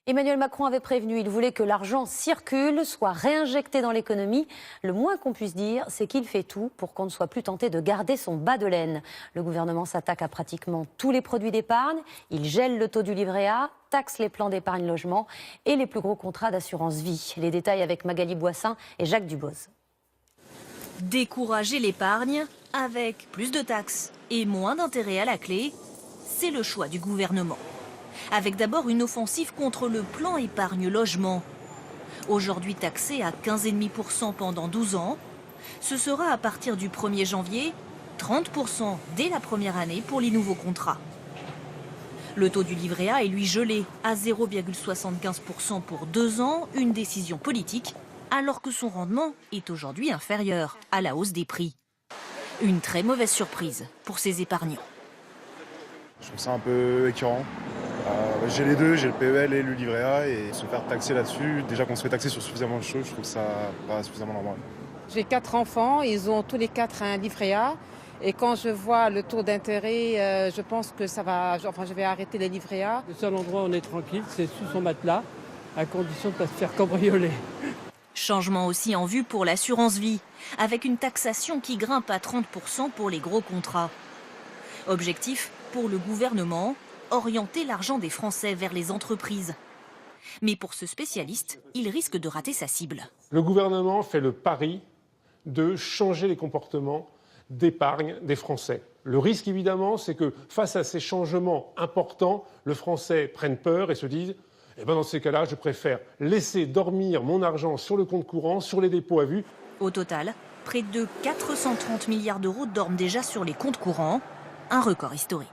Emmanuel Macron avait prévenu, il voulait que l'argent circule, soit réinjecté dans l'économie. Le moins qu'on puisse dire, c'est qu'il fait tout pour qu'on ne soit plus tenté de garder son bas de laine. Le gouvernement s'attaque à pratiquement tous les produits d'épargne. Il gèle le taux du livret A, taxe les plans d'épargne logement et les plus gros contrats d'assurance vie. Les détails avec Magali Boissin et Jacques Duboz. Décourager l'épargne avec plus de taxes et moins d'intérêts à la clé, c'est le choix du gouvernement. Avec d'abord une offensive contre le plan épargne logement. Aujourd'hui taxé à 15,5% pendant 12 ans, ce sera à partir du 1er janvier 30% dès la première année pour les nouveaux contrats. Le taux du livret A est lui gelé à 0,75% pour 2 ans, une décision politique, alors que son rendement est aujourd'hui inférieur à la hausse des prix. Une très mauvaise surprise pour ces épargnants. Je trouve ça un peu écœurant. J'ai les deux, j'ai le PEL et le livret A, et se faire taxer là-dessus, déjà qu'on se fait taxer sur suffisamment de choses, je trouve ça pas suffisamment normal. J'ai 4 enfants, ils ont tous les 4 un livret A. Et quand je vois le taux d'intérêt, je pense que ça va. Enfin, je vais arrêter les livrets A. Le seul endroit où on est tranquille, c'est sous son matelas, à condition de ne pas se faire cambrioler. Changement aussi en vue pour l'assurance vie, avec une taxation qui grimpe à 30% pour les gros contrats. Objectif pour le gouvernement, orienter l'argent des Français vers les entreprises. Mais pour ce spécialiste, il risque de rater sa cible. Le gouvernement fait le pari de changer les comportements d'épargne des Français. Le risque, évidemment, c'est que face à ces changements importants, le Français prenne peur et se dise « Eh bien, dans ces cas-là, je préfère laisser dormir mon argent sur le compte courant, sur les dépôts à vue. » Au total, près de 430 milliards d'euros dorment déjà sur les comptes courants, un record historique.